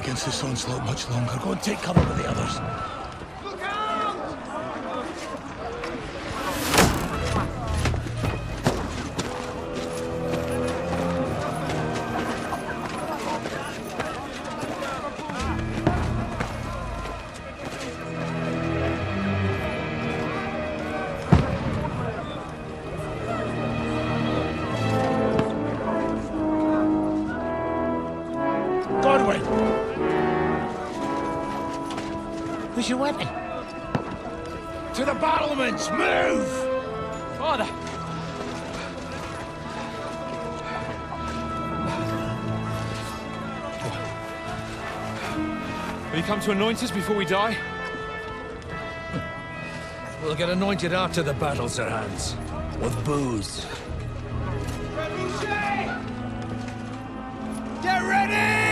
against this onslaught much longer. Go and take cover with the others. Where's your weapon? To the battlements! Move! Father! Will you come to anoint us before we die? We'll get anointed after the battles are hands. With booze. Get ready!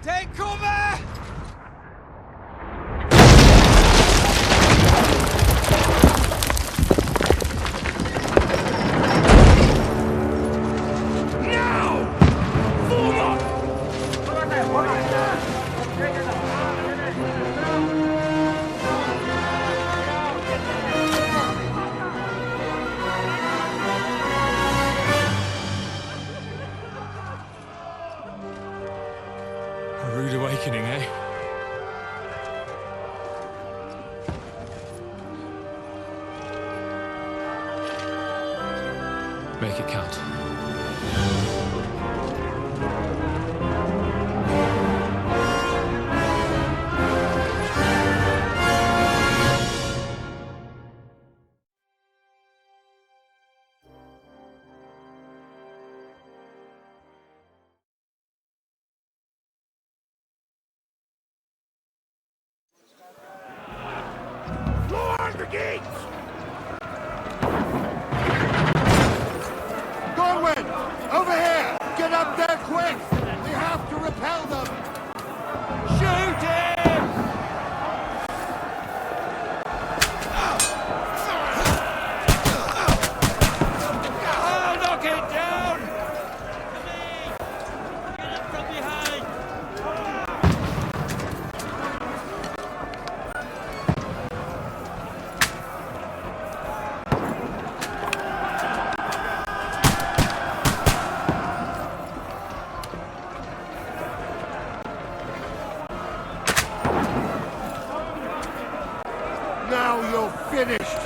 Take cover! A rude awakening, eh? Make it count. The gates! Gorwin! Over here! Get up there quick! We have to repel them! Shoot him! I'll knock it down! Get it from behind! Now you're finished!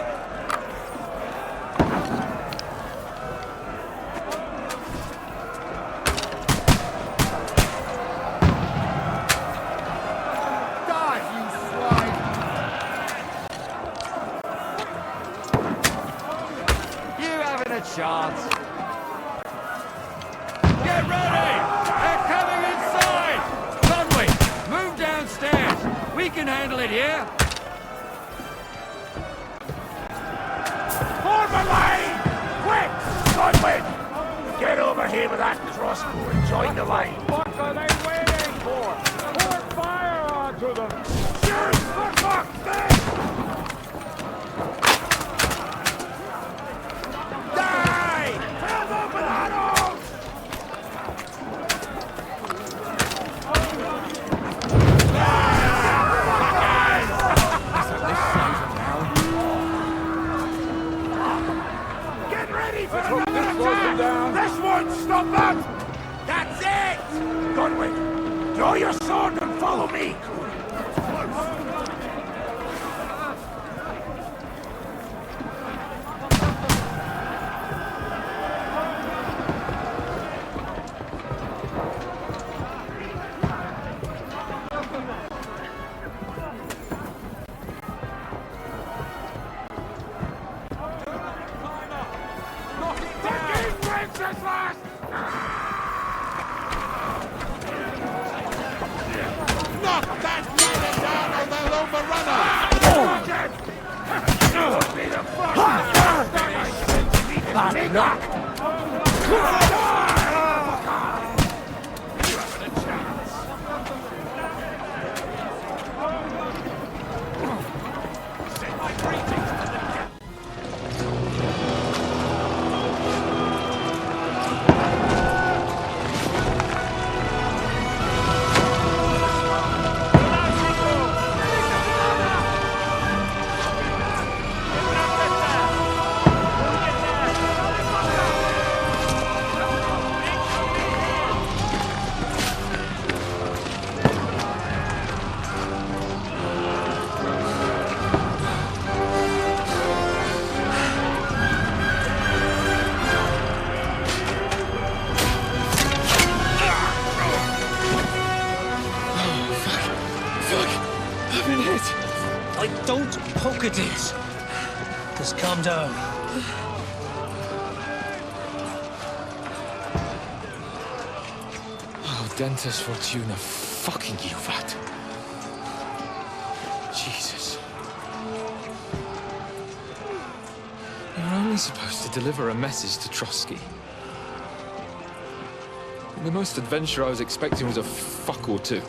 Die, you swine! You haven't a chance. Get ready! They're coming inside! Conway, move downstairs. We can handle it here. Form a line! Quick! Conway! Get over here with that crossbow and join the line. What are they waiting for? Pour fire onto them! Shoot! For fuck's sake! Die! Kill them with arrows! Get ready for another attack! This won't stop them! That's it! Godwin, draw your sword and follow me! Knock that cannon down or they'll overrun us! Fuck! I've been hit! Don't poke at it. Just calm down. Oh, Dentes Fortuna, fucking you, vat. Jesus. You're only supposed to deliver a message to Trotsky. The most adventure I was expecting was a fuck or two.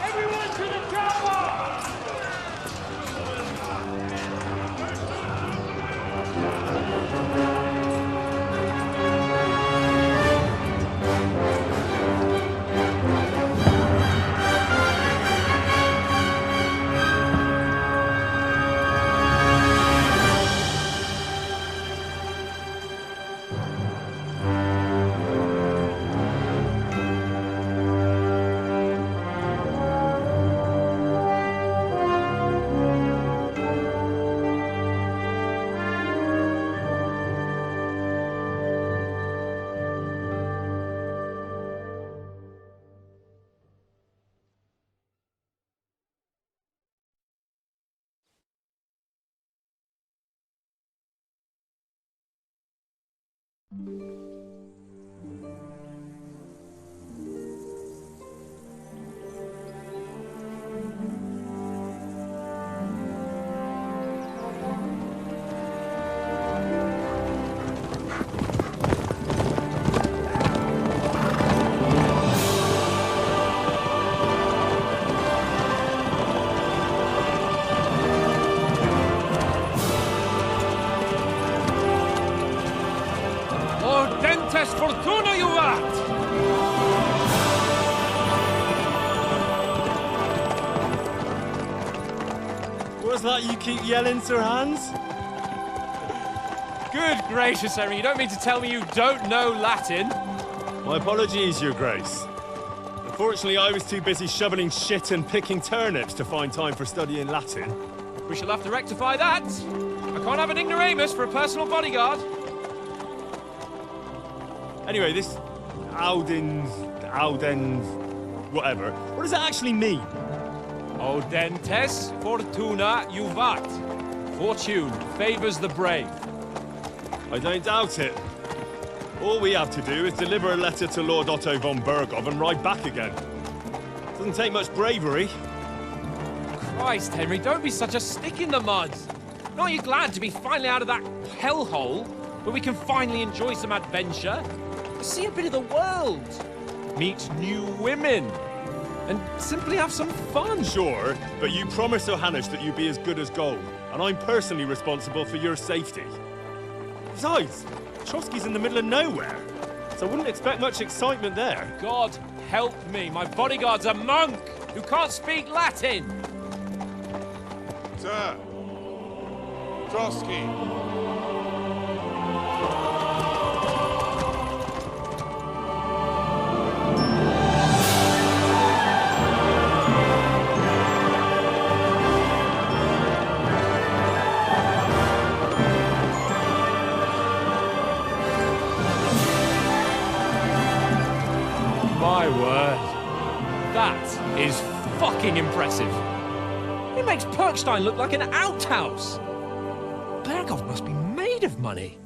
Everyone to the tower! Dentes Fortuna, you vat! What's that you keep yelling, Sir Hans? Good gracious, Henry, you don't mean to tell me you don't know Latin? My apologies, Your Grace. Unfortunately, I was too busy shoveling shit and picking turnips to find time for studying Latin. We shall have to rectify that. I can't have an ignoramus for a personal bodyguard. Anyway, this Audens, whatever. What does it actually mean? O Dentes Fortuna Juvat. Fortune favors the brave. I don't doubt it. All we have to do is deliver a letter to Lord Otto von Bergov and ride back again. Doesn't take much bravery. Christ, Henry, don't be such a stick in the mud. Aren't you glad to be finally out of that hellhole where we can finally enjoy some adventure? See a bit of the world, meet new women, and simply have some fun. Sure, but you promised Johannes that you'd be as good as gold, and I'm personally responsible for your safety. Besides, Trotsky's in the middle of nowhere, so I wouldn't expect much excitement there. God help me, my bodyguard's a monk who can't speak Latin. Sir. Trotsky. My word. That is fucking impressive. It makes Perkstein look like an outhouse. Bergov must be made of money.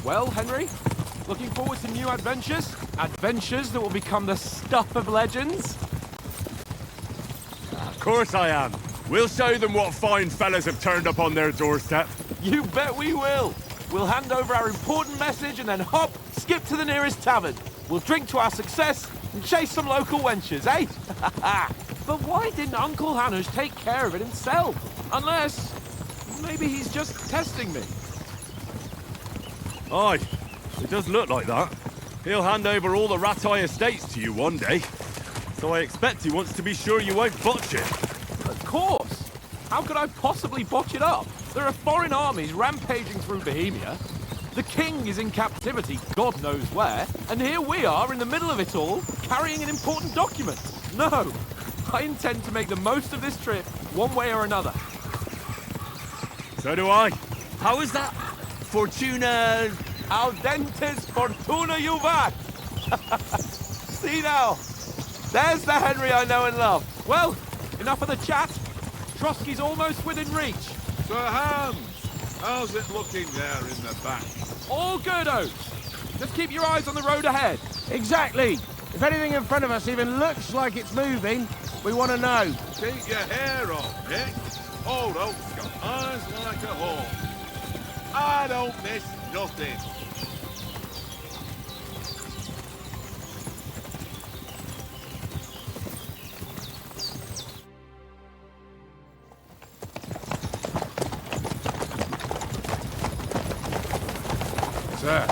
Well, Henry, looking forward to new adventures? Adventures that will become the stuff of legends? Of course I am. We'll show them what fine fellas have turned up on their doorstep. You bet we will. We'll hand over our important message and then hop, skip to the nearest tavern. We'll drink to our success and chase some local wenches, eh? But why didn't Uncle Hannes take care of it himself? Unless, maybe he's just testing me. Aye, it does look like that. He'll hand over all the Ratai estates to you one day. So I expect he wants to be sure you won't botch it. Of course! How could I possibly botch it up? There are foreign armies rampaging through Bohemia. The king is in captivity, God knows where, and here we are in the middle of it all, carrying an important document. No, I intend to make the most of this trip, one way or another. So do I. How is that? Fortuna... Al dentes fortuna juvat! See now, there's the Henry I know and love. Well, enough of the chat. Trotsky's almost within reach. Sir Hans, how's it looking there in the back? All good, Oates. Just keep your eyes on the road ahead. Exactly. If anything in front of us even looks like it's moving, we want to know. Keep your hair on, Nick. Old Oak's got eyes like a hawk. I don't miss nothing. Sir.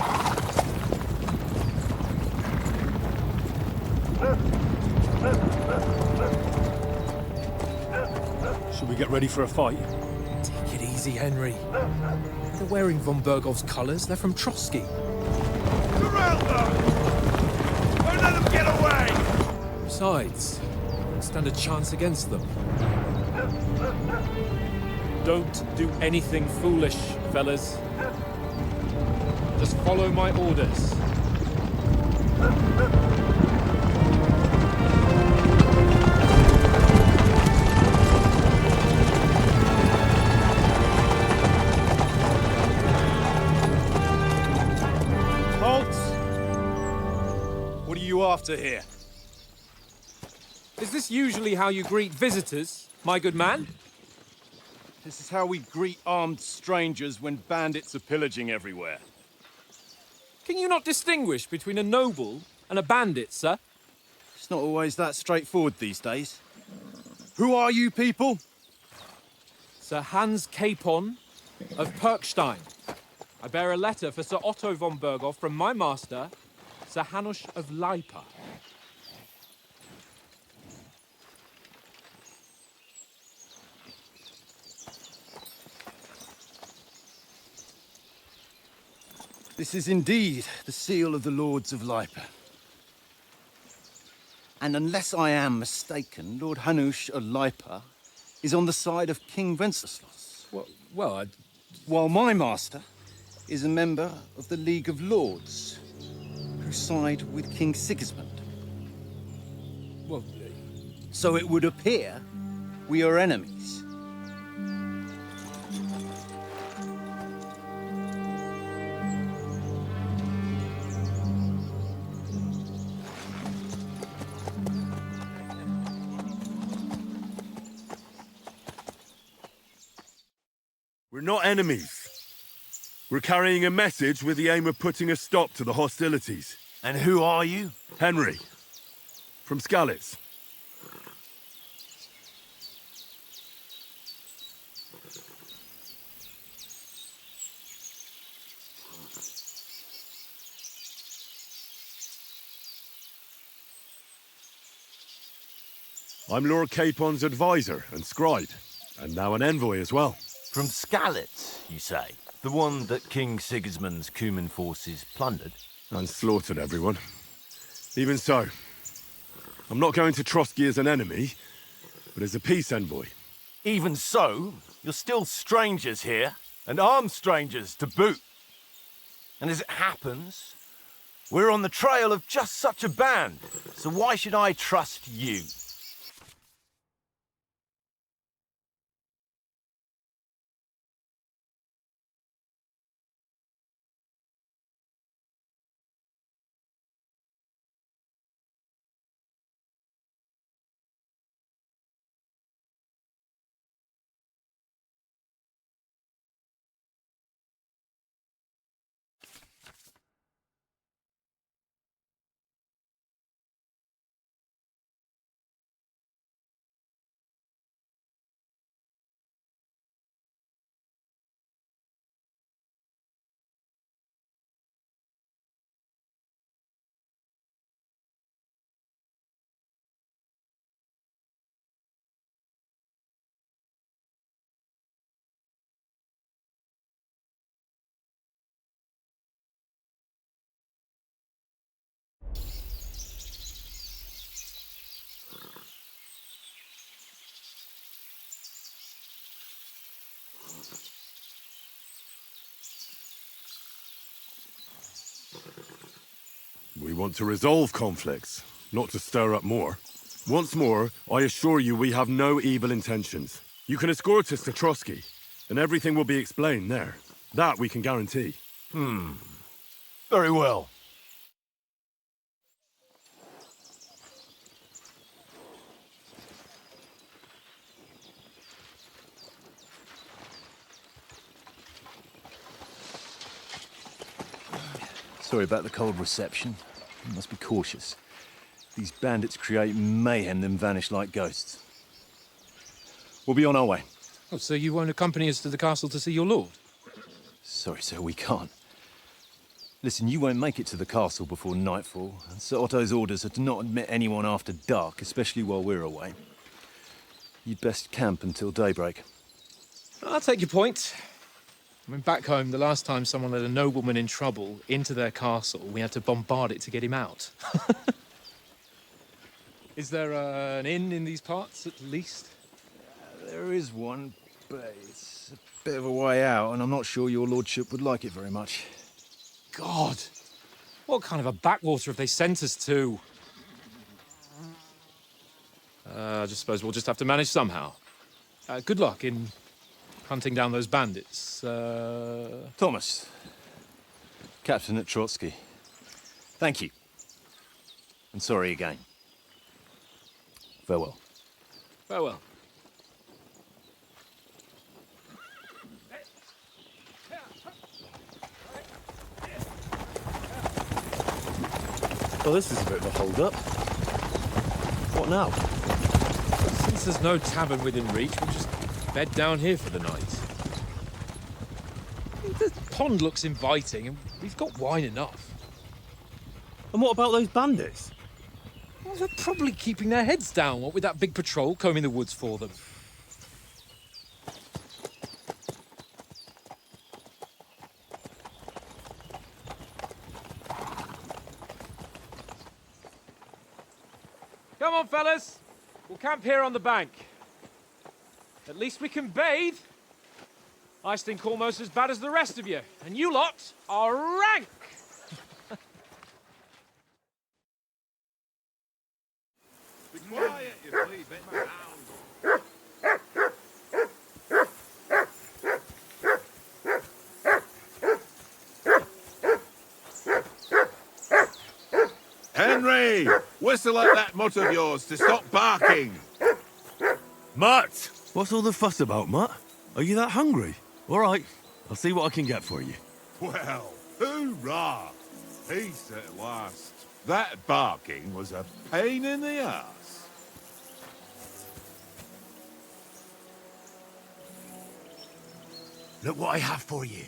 Should we get ready for a fight? Take it easy, Henry. They're wearing von Bergov's colours. They're from Trotsky. Surround them! Don't let them get away! Besides, don't stand a chance against them. Don't do anything foolish, fellas. Just follow my orders. Halt! What are you after here? Is this usually how you greet visitors, my good man? This is how we greet armed strangers when bandits are pillaging everywhere. Can you not distinguish between a noble and a bandit, sir? It's not always that straightforward these days. Who are you people? Sir Hans Capon of Perkstein. I bear a letter for Sir Otto von Berghoff from my master, Sir Hanush of Lipa. This is indeed the seal of the Lords of Lipa. And unless I am mistaken, Lord Hanush of Lipa is on the side of King Wenceslas. While my master is a member of the League of Lords, who side with King Sigismund. So it would appear we are enemies. We're not enemies. We're carrying a message with the aim of putting a stop to the hostilities. And who are you? Henry. From Skalitz. I'm Lord Capon's advisor and scribe, and now an envoy as well. From Skalitz, you say? The one that King Sigismund's Cuman forces plundered? And slaughtered everyone. Even so, I'm not going to Trotsky as an enemy, but as a peace envoy. Even so, you're still strangers here, and armed strangers to boot. And as it happens, we're on the trail of just such a band, so why should I trust you? want to resolve conflicts, not to stir up more. Once more, I assure you we have no evil intentions. You can escort us to Trotsky, and everything will be explained there. That we can guarantee. Very well. Sorry about the cold reception. You must be cautious. These bandits create mayhem, then vanish like ghosts. We'll be on our way. Oh, so you won't accompany us to the castle to see your lord? Sorry, sir, we can't. Listen, you won't make it to the castle before nightfall, and Sir Otto's orders are to not admit anyone after dark, especially while we're away. You'd best camp until daybreak. I'll take your point. I mean, back home, the last time someone let a nobleman in trouble into their castle, we had to bombard it to get him out. Is there an inn in these parts, at least? There is one, but it's a bit of a way out, and I'm not sure your lordship would like it very much. God! What kind of a backwater have they sent us to? I just suppose we'll just have to manage somehow. Good luck in hunting down those bandits. Thomas, captain at Trotsky. Thank you. And sorry again. Farewell. Farewell. Well, this is a bit of a hold-up. What now? Since there's no tavern within reach, we'll just bed down here for the night. The pond looks inviting, and we've got wine enough. And what about those bandits? Well, they're probably keeping their heads down, what with that big patrol combing the woods for them. Come on, fellas. We'll camp here on the bank. At least we can bathe. I stink almost as bad as the rest of you, and you lot are rank! Be quiet, you flea-bitten hound. Henry! Whistle at that mutt of yours to stop barking! Mutt! What's all the fuss about, Mutt? Are you that hungry? All right, I'll see what I can get for you. Well, hoorah! Peace at last. That barking was a pain in the ass. Look what I have for you.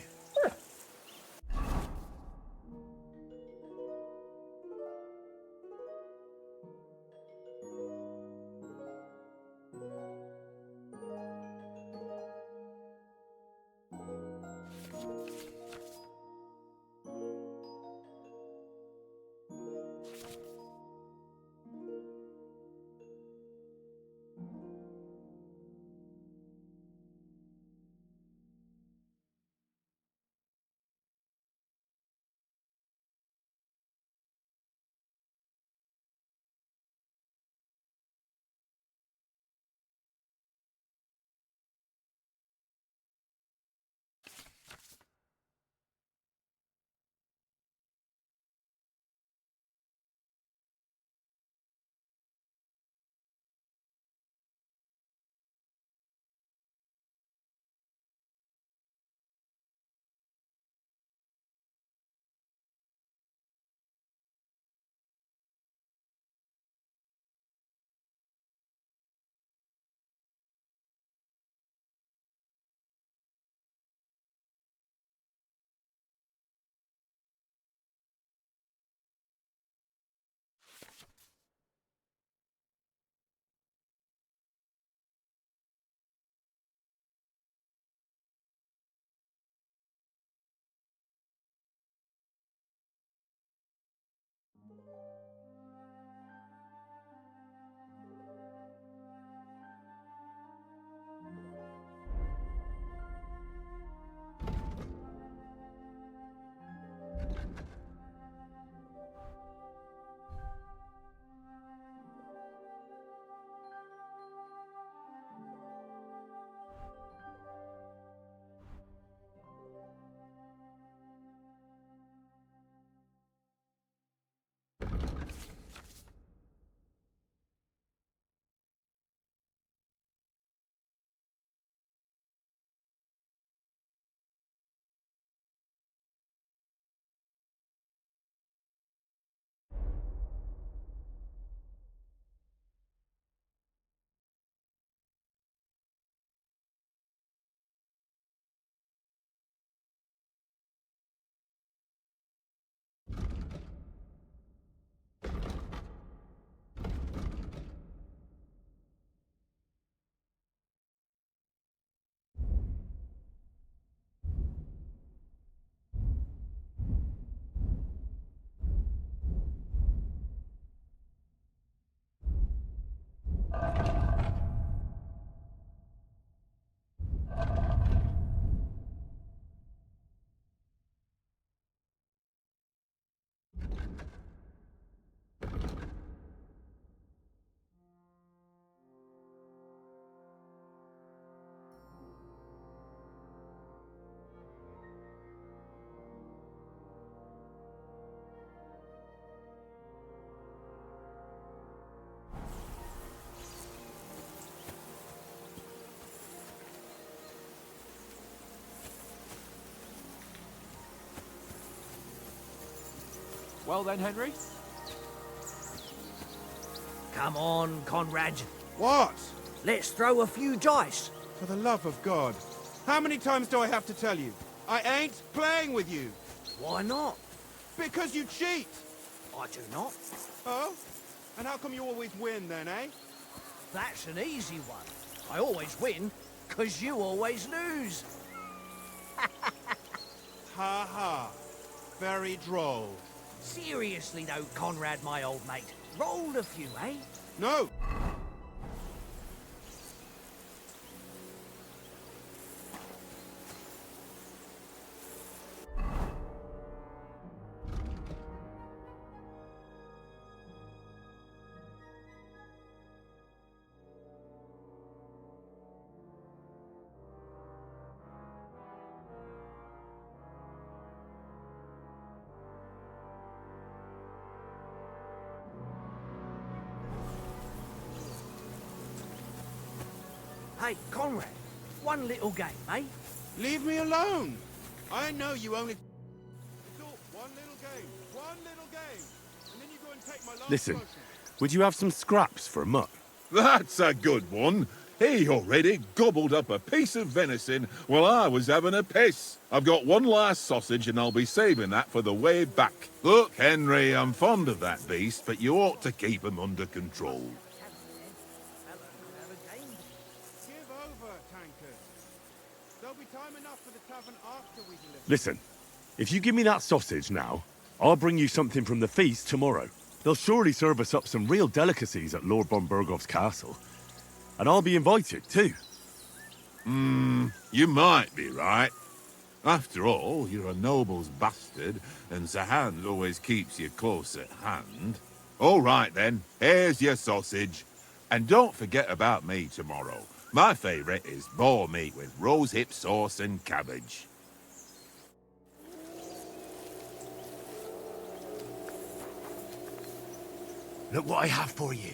Well then, Henry? Come on, Conrad. What? Let's throw a few dice. For the love of God. How many times do I have to tell you? I ain't playing with you. Why not? Because you cheat. I do not. Oh? And how come you always win then, eh? That's an easy one. I always win, 'cause you always lose. Ha ha. Very droll. Seriously though, Conrad, my old mate. Roll a few, eh? No! Hey, Conrad, one little game, eh? Leave me alone! I know you only... It's all one little game, and then you go and take my last Listen, potion. would you have some scraps for a mutt? That's a good one. He already gobbled up a piece of venison while I was having a piss. I've got one last sausage and I'll be saving that for the way back. Look, Henry, I'm fond of that beast, but you ought to keep him under control. Give over, tankers. There'll be time enough for the tavern after we deliver. Listen, if you give me that sausage now, I'll bring you something from the feast tomorrow. They'll surely serve us up some real delicacies at Lord von Bergov's castle. And I'll be invited, too. You might be right. After all, you're a noble's bastard, and Sir Hans always keeps you close at hand. All right, then. Here's your sausage. And don't forget about me tomorrow. My favourite is boar meat with rosehip sauce and cabbage. Look what I have for you.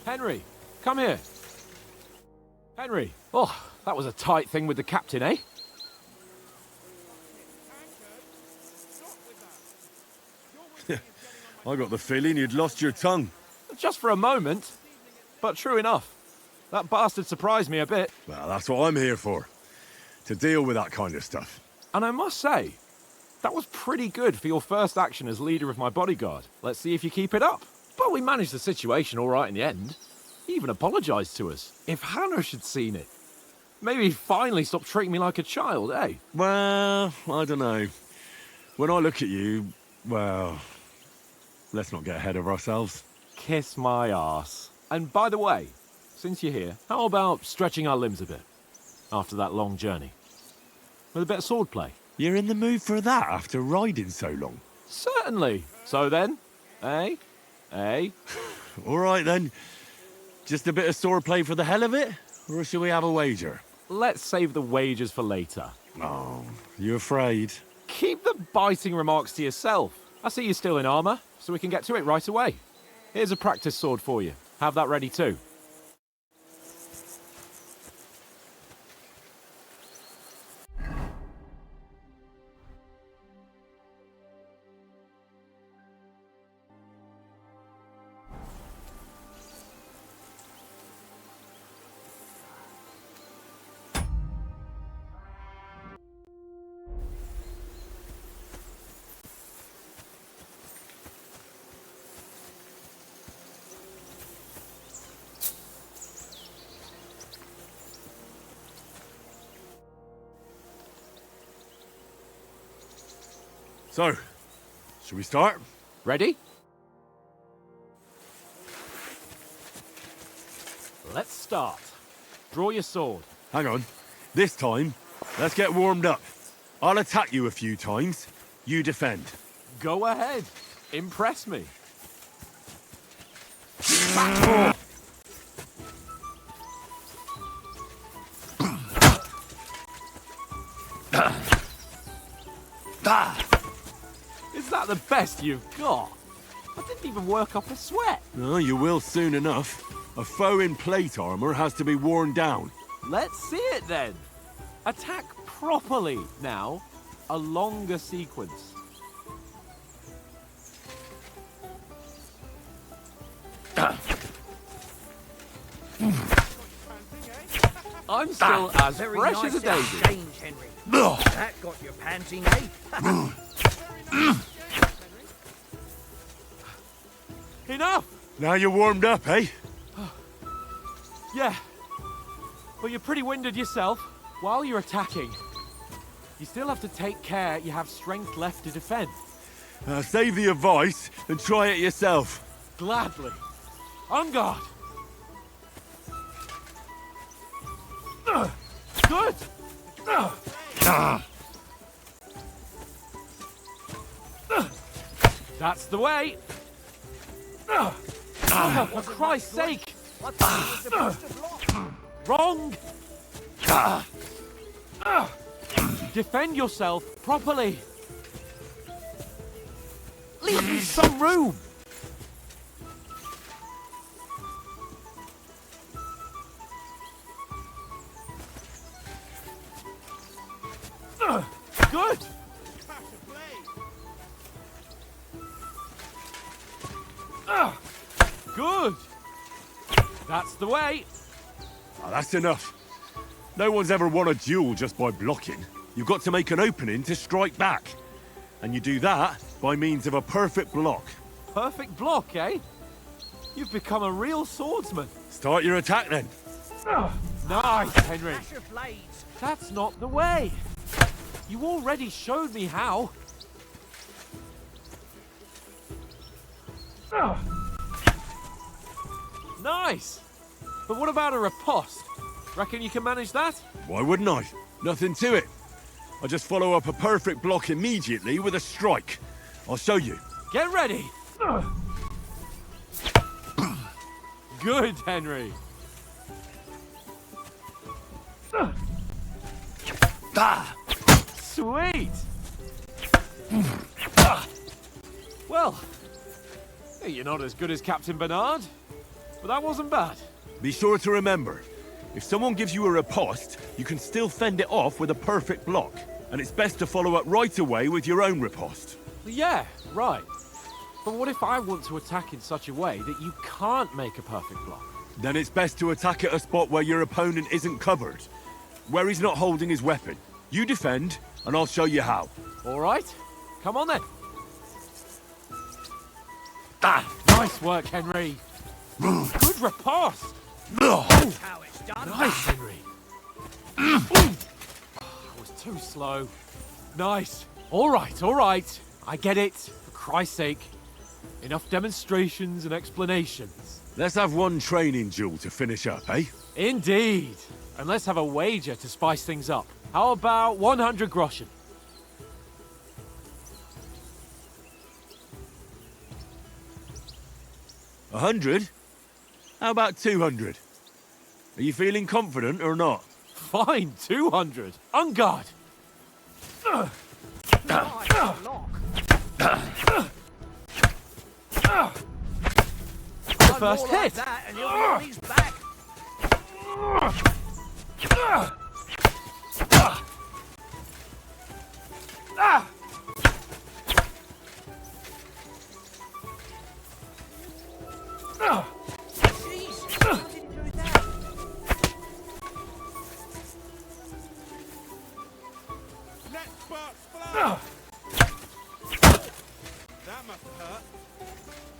Henry, come here. Henry, oh, that was a tight thing with the captain, eh? I got the feeling you'd lost your tongue. Just for a moment, but true enough. That bastard surprised me a bit. Well, that's what I'm here for. To deal with that kind of stuff. And I must say, that was pretty good for your first action as leader of my bodyguard. Let's see if you keep it up. But we managed the situation all right in the end. He even apologised to us. If Hanush had seen it, maybe he'd finally stop treating me like a child, eh? Well, I don't know. When I look at you, well, let's not get ahead of ourselves. Kiss my arse. And by the way, since you're here, how about stretching our limbs a bit after that long journey? With a bit of swordplay. You're in the mood for that after riding so long? Certainly. So then, eh? Eh? All right, then. Just a bit of swordplay for the hell of it? Or shall we have a wager? Let's save the wagers for later. Oh, you afraid? Keep the biting remarks to yourself. I see you're still in armour, so we can get to it right away. Here's a practice sword for you. Have that ready too. So, should we start? Ready? Let's start. Draw your sword. Hang on. This time, let's get warmed up. I'll attack you a few times. You defend. Go ahead. Impress me. Is that the best you've got? I didn't even work up a sweat. No, you will soon enough. A foe in plate armor has to be worn down. Let's see it then. Attack properly now. A longer sequence. I'm still as Very fresh nice as a daisy. exchange, Henry. That got your panting, eh? Enough! Now you're warmed up, eh? Yeah. But you're pretty winded yourself. While you're attacking, you still have to take care you have strength left to defend. Save the advice and try it yourself. Gladly. On guard. Good. That's the way. For Christ's sake. I thought it was supposed to block. Wrong. Defend yourself properly. Leave me some room. Good. Good. That's the way. Oh, that's enough. No one's ever won a duel just by blocking. You've got to make an opening to strike back. And you do that by means of a perfect block. Perfect block, eh? You've become a real swordsman. Start your attack then. Nice, Henry. Flash of blades. That's not the way. You already showed me how. Nice. But what about a riposte? Reckon you can manage that? Why wouldn't I? Nothing to it. I just follow up a perfect block immediately with a strike. I'll show you. Get ready. Good, Henry. Sweet. Well, you're not as good as Captain Bernard, but that wasn't bad. Be sure to remember, if someone gives you a riposte, you can still fend it off with a perfect block. And it's best to follow up right away with your own riposte. Yeah, right. But what if I want to attack in such a way that you can't make a perfect block? Then it's best to attack at a spot where your opponent isn't covered. Where he's not holding his weapon. You defend, and I'll show you how. All right. Come on then. Nice work, Henry. Good riposte. That's how it's done. Nice, Henry. I was too slow. Nice. All right. I get it. For Christ's sake. Enough demonstrations and explanations. Let's have one training duel to finish up, eh? Indeed. And let's have a wager to spice things up. How about 100 groschen? 100? How about 200? Are you feeling confident or not? Fine, 200. On guard. Nice block. The first One more like hit. that and he'll be on his back. Jesus, how did he do that? Let sparks fly! That must have hurt.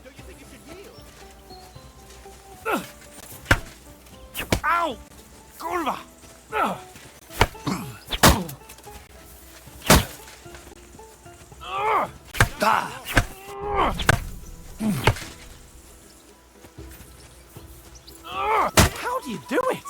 Don't you think you should heal? Ow! Kurva! How do you do it?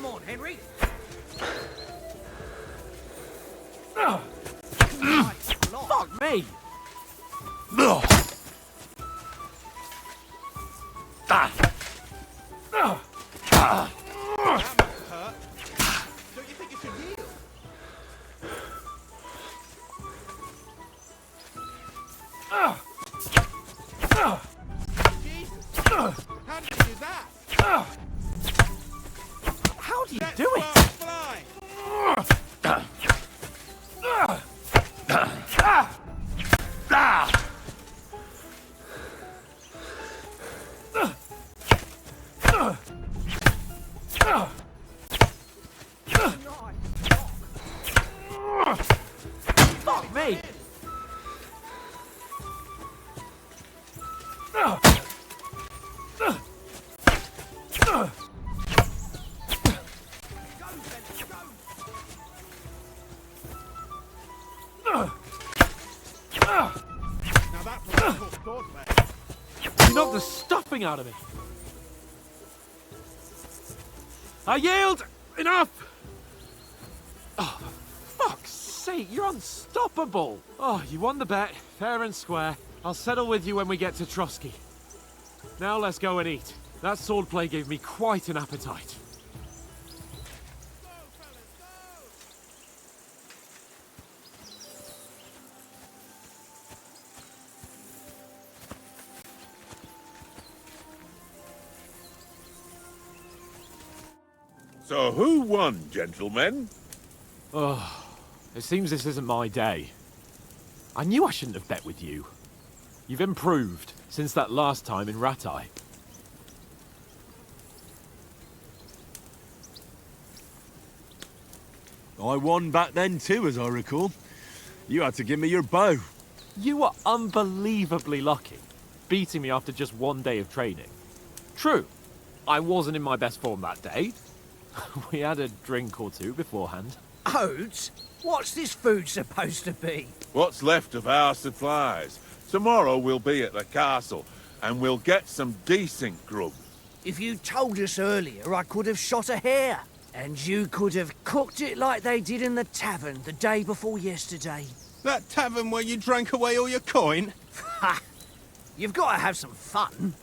Come on, Henry. Fuck me! Don't you think you should yield? Jesus! How did you do that? How do you do it? Fly! Fuck me! Now that's what I call sword, mate. You knocked the stuffing out of me. I yield! Enough! Oh, for fuck's sake, you're unstoppable! Oh, you won the bet, fair and square. I'll settle with you when we get to Trotsky. Now let's go and eat. That swordplay gave me quite an appetite. So who won, gentlemen? Oh, it seems this isn't my day. I knew I shouldn't have bet with you. You've improved since that last time in Ratai. I won back then too, as I recall. You had to give me your bow. You were unbelievably lucky, beating me after just one day of training. True, I wasn't in my best form that day. We had a drink or two beforehand. Oats? What's this food supposed to be? What's left of our supplies? Tomorrow we'll be at the castle, and we'll get some decent grub. If you told us earlier, I could have shot a hare. And you could have cooked it like they did in the tavern the day before yesterday. That tavern where you drank away all your coin? Ha! You've got to have some fun.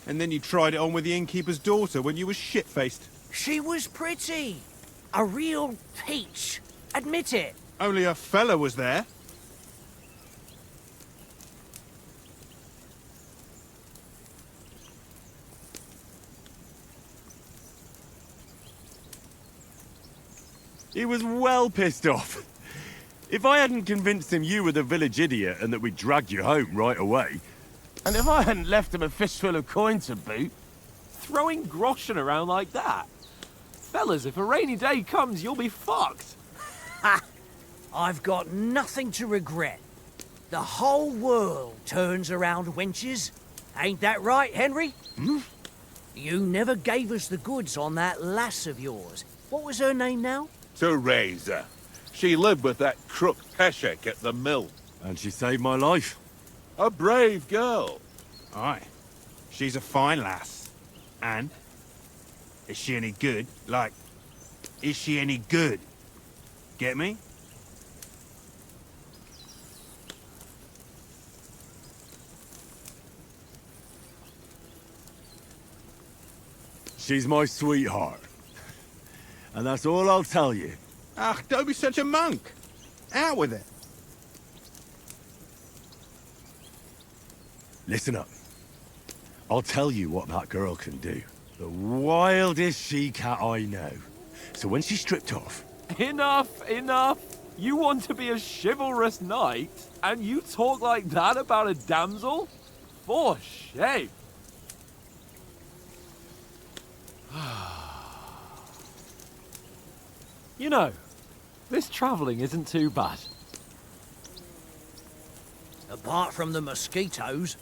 And then you tried it on with the innkeeper's daughter when you were shit-faced. She was pretty. A real peach. Admit it. Only a fella was there. He was well pissed off. If I hadn't convinced him you were the village idiot and that we'd drag you home right away... And if I hadn't left him a fistful of coin to boot, throwing groschen around like that. Fellas, if a rainy day comes, you'll be fucked. Ha! I've got nothing to regret. The whole world turns around wenches. Ain't that right, Henry? Hmm? You never gave us the goods on that lass of yours. What was her name now? Teresa. She lived with that crook Peshek at the mill. And she saved my life. A brave girl. Aye. She's a fine lass. And? Is she any good? Like, is she any good? Get me? She's my sweetheart. And that's all I'll tell you. Ah, don't be such a monk. Out with it. Listen up. I'll tell you what that girl can do. The wildest she-cat I know. So when she's stripped off... Enough, enough. You want to be a chivalrous knight, and you talk like that about a damsel? For shame. You know, this travelling isn't too bad. Apart from the mosquitoes.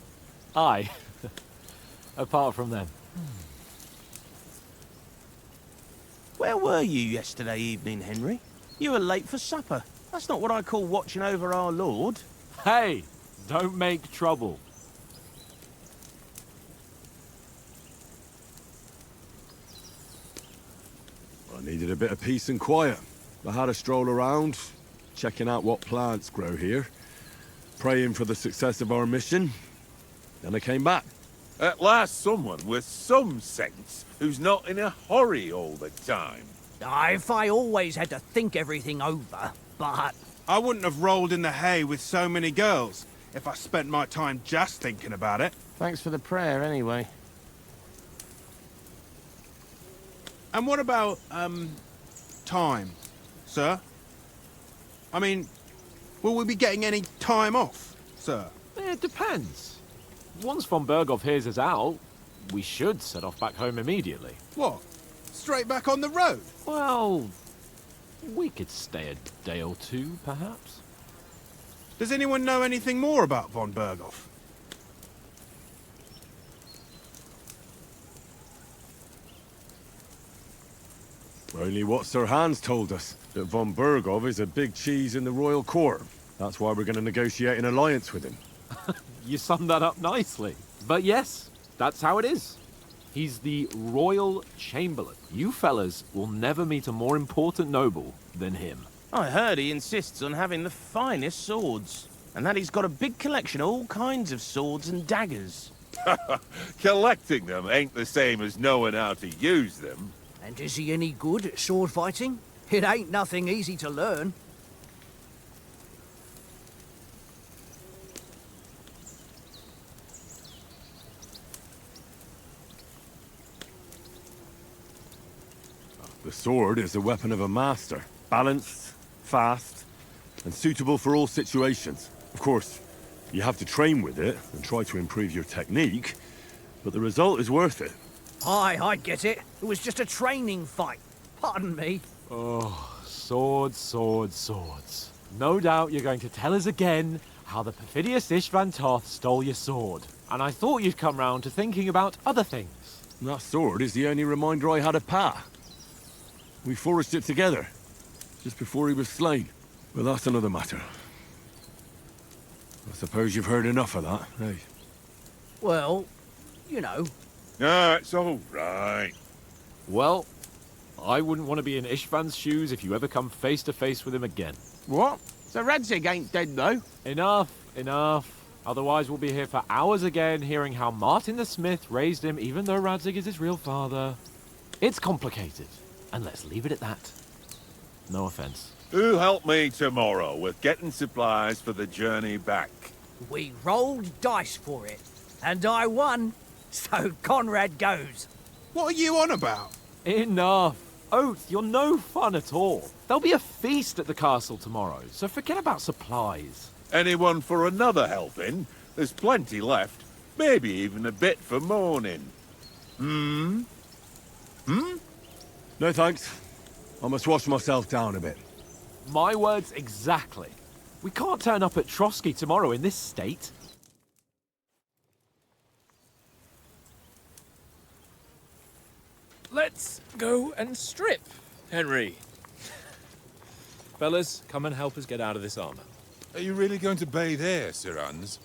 Aye. Apart from them. Where were you yesterday evening, Henry? You were late for supper. That's not what I call watching over our Lord. Hey, don't make trouble. I needed a bit of peace and quiet. I had a stroll around, checking out what plants grow here, praying for the success of our mission. Then I came back. At last someone with some sense who's not in a hurry all the time. If I always had to think everything over, but... I wouldn't have rolled in the hay with so many girls if I spent my time just thinking about it. Thanks for the prayer, anyway. And what about, time, sir? I mean, will we be getting any time off, sir? It depends. Once von Berghoff hears us out, we should set off back home immediately. What? Straight back on the road? Well, we could stay a day or two, perhaps. Does anyone know anything more about von Berghoff? Only what Sir Hans told us, that von Berghoff is a big cheese in the royal court. That's why we're going to negotiate an alliance with him. You summed that up nicely. But yes, that's how it is. He's the Royal Chamberlain. You fellas will never meet a more important noble than him. I heard he insists on having the finest swords, and that he's got a big collection of all kinds of swords and daggers. Collecting them ain't the same as knowing how to use them. And is he any good at sword fighting? It ain't nothing easy to learn. The sword is the weapon of a master. Balanced, fast, and suitable for all situations. Of course, you have to train with it and try to improve your technique, but the result is worth it. Aye, I get it. It was just a training fight. Pardon me. Oh, swords, swords, swords. No doubt you're going to tell us again how the perfidious Ishvan Toth stole your sword. And I thought you'd come round to thinking about other things. And that sword is the only reminder I had of Pa. We forged it together, just before he was slain. But that's another matter. I suppose you've heard enough of that, eh? Well, you know. Ah, it's all right. Well, I wouldn't want to be in Ishvan's shoes if you ever come face to face with him again. What? So Radzig ain't dead, though? Enough, enough. Otherwise we'll be here for hours again hearing how Martin the Smith raised him even though Radzig is his real father. It's complicated, and let's leave it at that. No offense. Who'll help me tomorrow with getting supplies for the journey back? We rolled dice for it, and I won. So Conrad goes. What are you on about? Enough. Oath, you're no fun at all. There'll be a feast at the castle tomorrow, so forget about supplies. Anyone for another helping? There's plenty left. Maybe even a bit for morning. Hmm? No thanks. I must wash myself down a bit. My words exactly. We can't turn up at Trotsky tomorrow in this state. Let's go and strip, Henry. Fellas, come and help us get out of this armor. Are you really going to bathe here, Sir Hans?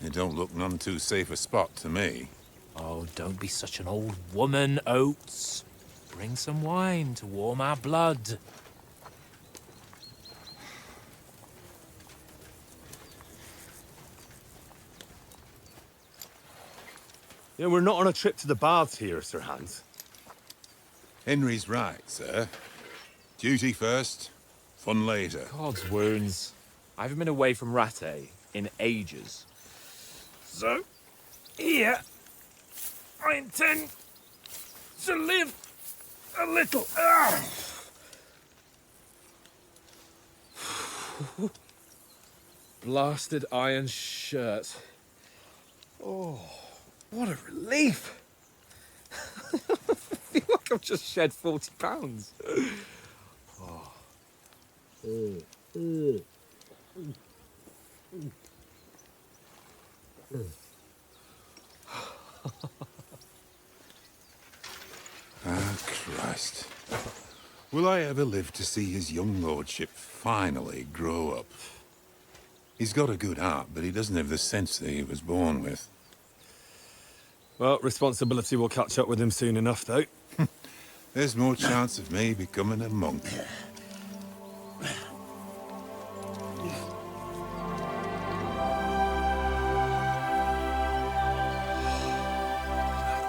It don't look none too safe a spot to me. Oh, don't be such an old woman, Oates. Bring some wine to warm our blood. Yeah, we're not on a trip to the baths here, Sir Hans. Henry's right, sir. Duty first, fun later. God's wounds. I haven't been away from Rattay in ages. So, here, I intend to live a little. Blasted iron shirt. Oh, what a relief. I feel like I've just shed 40 pounds. Oh. Ah, Christ. Will I ever live to see his young lordship finally grow up? He's got a good heart, but he doesn't have the sense that he was born with. Well, responsibility will catch up with him soon enough, though. there's more chance of me becoming a monk.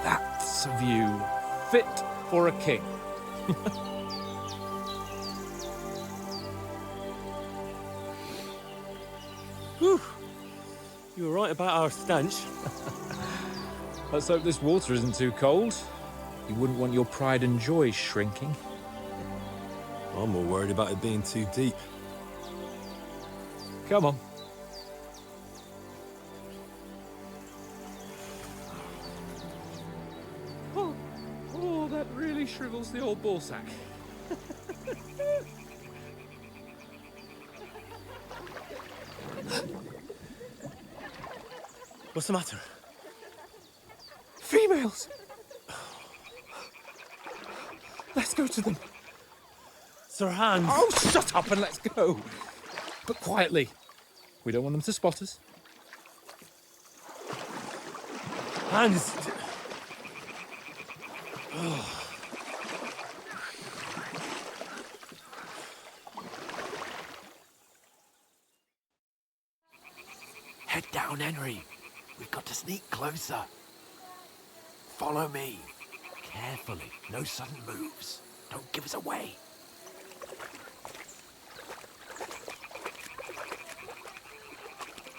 That's a view fit for a king. Whew. You were right about our stench. Let's hope this water isn't too cold. You wouldn't want your pride and joy shrinking. I'm more worried about it being too deep. Come on. Oh, that really shrivels the old ball sack. What's the matter? Females! Let's go to them. Sir Hans. Oh, shut up and let's go. But quietly. We don't want them to spot us. Hans. Head down, Henry. We've got to sneak closer. Follow me. Carefully. No sudden moves. Don't give us away.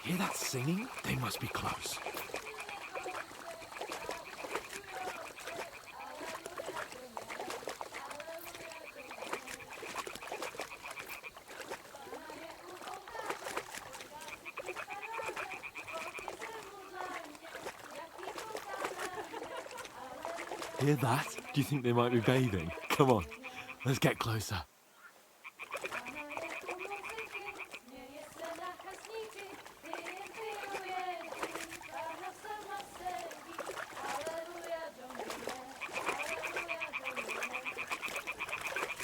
Hear that singing? They must be close. Hear that? Do you think they might be bathing? Come on, let's get closer.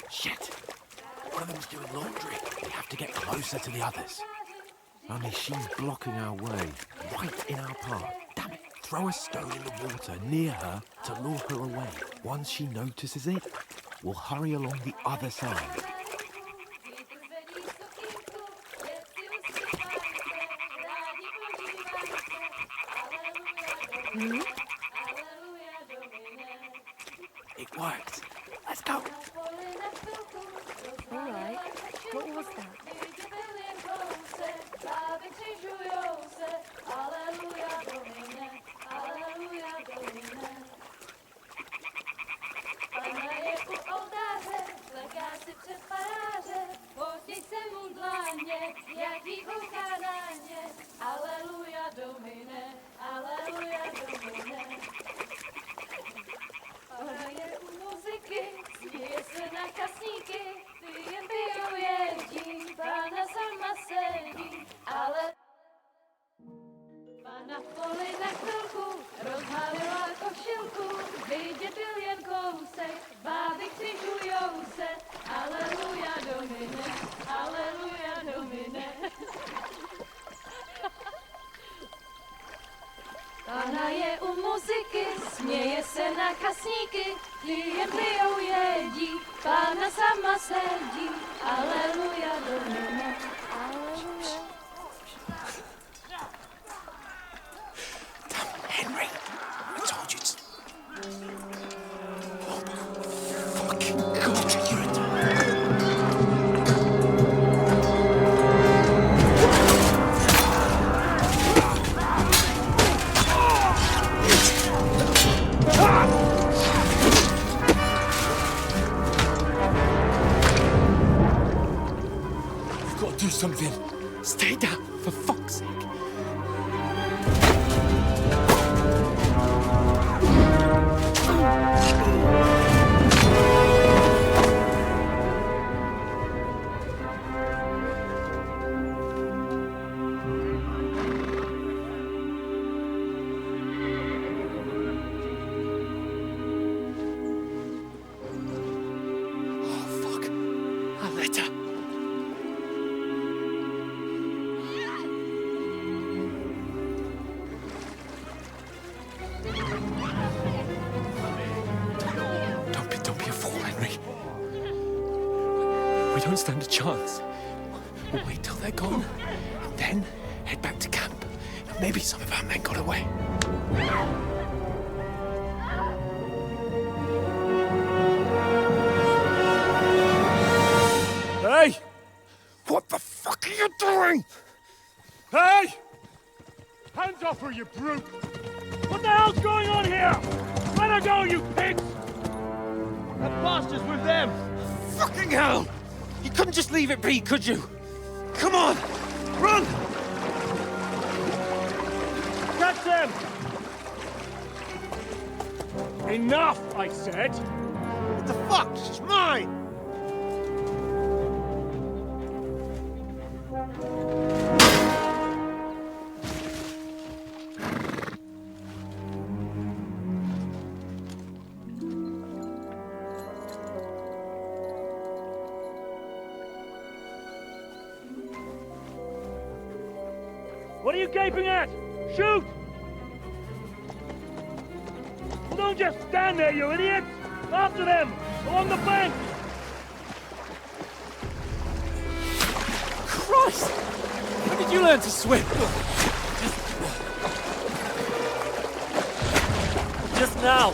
Shit! One of them's doing laundry. We have to get closer to the others. Only she's blocking our way, right in our path. Damn it! Throw a stone in the water near her to lure her away. Once she notices it, we'll hurry along the other side. It worked. Let's go. All right. What was that? Na poli na chvilku rozhalila košilku, vidět byl jen kousek, báby křižujou se, aleluja domine, aleluja domine. Pana je u muziky, směje se na kasníky, jen pijou jedí, Pána sama sedí, aleluja domine, aleluja. Henry, I told you to... Oh, fucking God, you're a... You've got to do something. Stay down, for fuck's sake. Don't be a fool. don't stand a chance. We'll wait till they're gone, and then head back to camp. Maybe some of our men got away. Hey! What the fuck are you doing? Hey! Hands off her, you brute! What the hell's going on here? Let her go, you pigs! That bastard's with them! Fucking hell! You couldn't just leave it be, could you? Come on! Run! Catch them! Enough, I said! What the fuck? She's mine! What are you gaping at? Shoot! Well, don't just stand there, you idiots! After them! Along the bank! Christ! When did you learn to swim? Just now!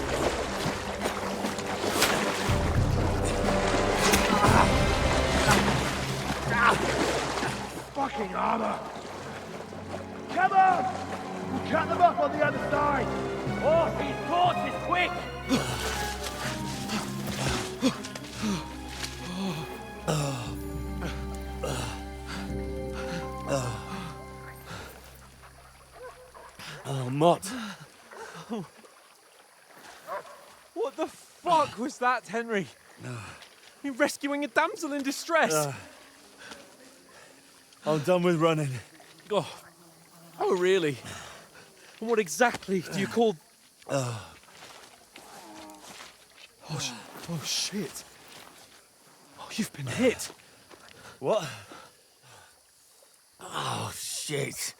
Fucking armor! Come on! We'll cut them up on the other side! Oh, these torches, quick! Oh, Mott. What the fuck was that, Henry? You rescuing a damsel in distress? I'm done with running. Oh, really? And what exactly do you call... Oh, shit. Oh, you've been hit. What? Oh, shit.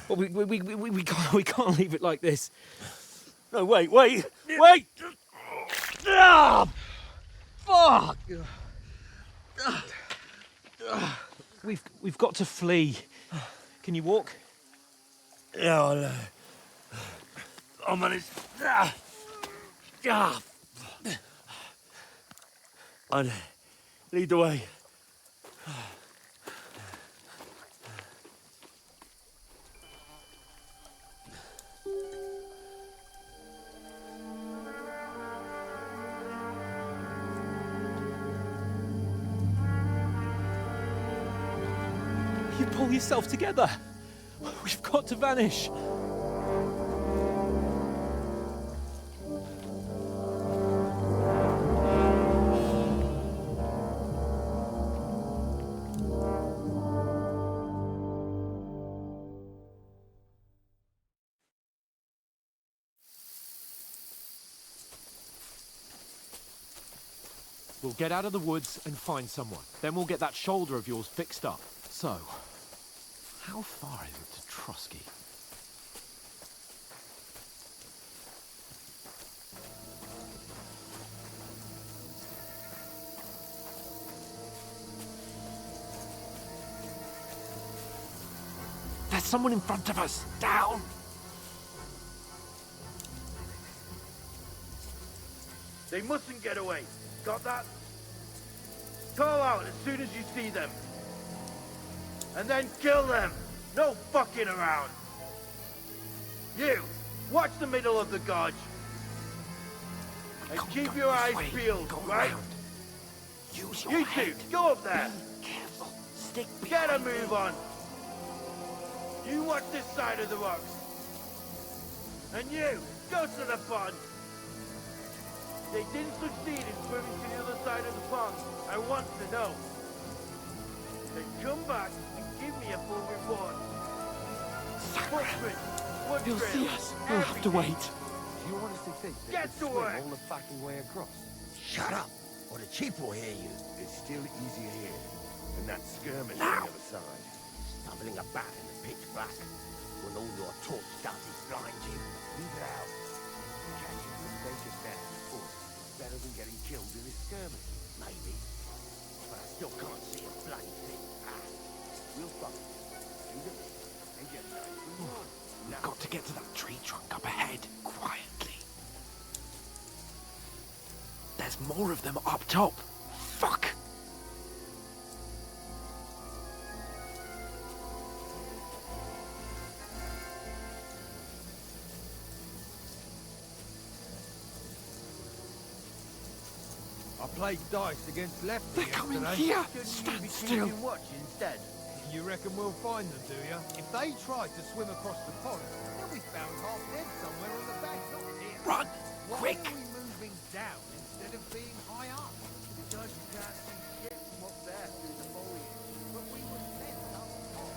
Well, we can't leave it like this. No, wait! Ah! Fuck! We've got to flee. Can you walk? Yeah, I'll manage. I'd lead the way. You pull yourself together. We've got to vanish. We'll get out of the woods and find someone. Then we'll get that shoulder of yours fixed up. So, how far is it to Trotsky? There's someone in front of us! Down! They mustn't get away. Got that? Call out as soon as you see them. And then kill them. No fucking around. You, watch the middle of the gorge. And keep your eyes peeled, right? Use You two, go up there. Careful. Stick Get a move on. You watch this side of the rocks. And you, go to the pond. They didn't succeed in swimming to the other side of the pond. I want to know. Then come back and give me a full report. Footprints, wood They'll trails, see us. We'll have to wait. You honestly think they Get could to swim work. all the fucking way across? Shut up, or the chief will hear you. It's still easier here, and that skirmish Now. on the other side. Stumbling about in the pitch black, when all your talk does is blind you. Leave it out. Catching the Baker's men on foot is better than getting killed in a skirmish. Maybe, get to that tree trunk up ahead, quietly. There's more of them up top. Fuck! I played dice against Lefty. They're coming yesterday. here! Shouldn't Stand you be still! keeping watch instead? You reckon we'll find them, do you? If they tried to swim across the pond, they'll be found half dead somewhere on the bank, not here. Run! Why Quick! are we moving down instead of being high up? Because you can't see shit from up there through the foliage. But we were sent up top.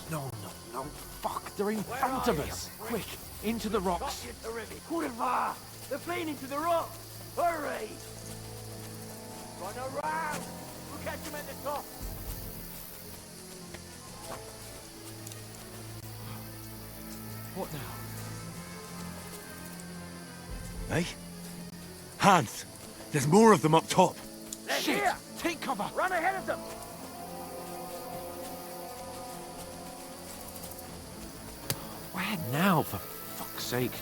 No, no, no. Fuck, they're in front of us. Quick, into the rocks. Kurwa! They're fleeing into the rock! Hurry! Run around! We'll catch them at the top! What now? Hey? Hans! There's more of them up top! They're Shit! here! Take cover! Run ahead of them! Where now, for fuck's sake?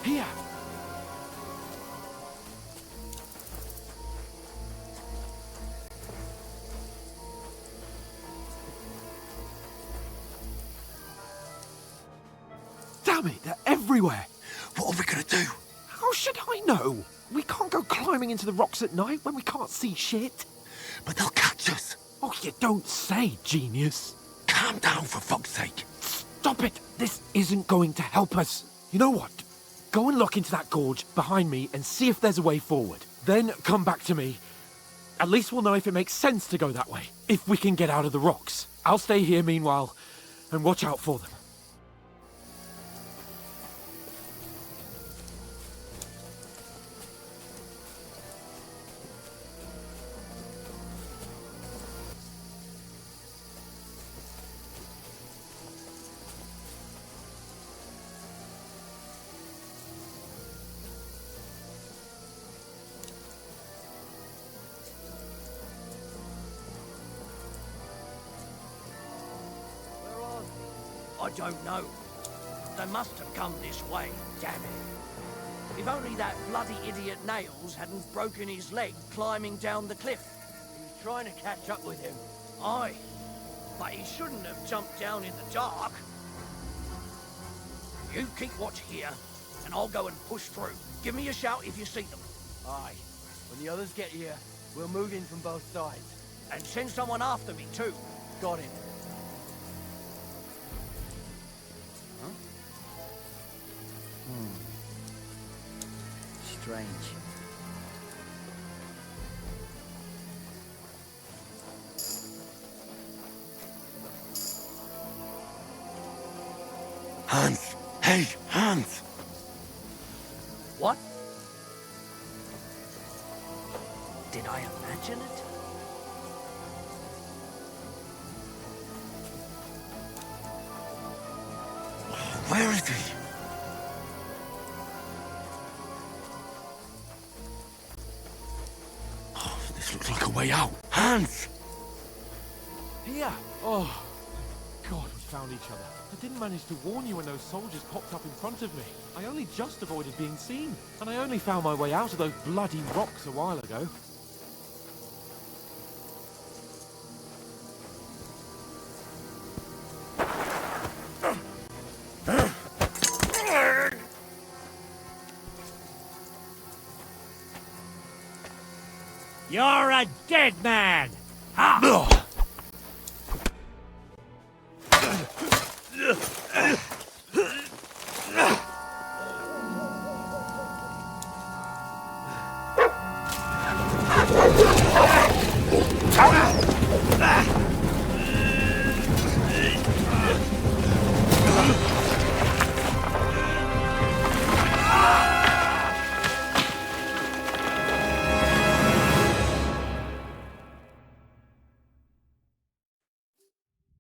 Here! Damn it, they're everywhere! What are we gonna do? How should I know? We can't go climbing into the rocks at night when we can't see shit. But they'll catch us! Oh, you don't say, genius. Calm down, for fuck's sake! Stop it! This isn't going to help us. You know what? Go and look into that gorge behind me and see if there's a way forward. Then come back to me. At least we'll know if it makes sense to go that way. If we can get out of the rocks. I'll stay here meanwhile and watch out for them. I don't know. They must have come this way, damn it. If only that bloody idiot Nails hadn't broken his leg climbing down the cliff. He was trying to catch up with him. Aye, but he shouldn't have jumped down in the dark. You keep watch here, and I'll go and push through. Give me a shout if you see them. Aye. When the others get here, we'll move in from both sides. And send someone after me, too. Got it. Strange. Hans! Hey, Hans! What? Did I imagine it? Where is he? Oh, this looks like a way out. Hans! Here! Oh, thank God we found each other. I didn't manage to warn you when those soldiers popped up in front of me. I only just avoided being seen. And I only found my way out of those bloody rocks a while ago. You're a dead man! Ha!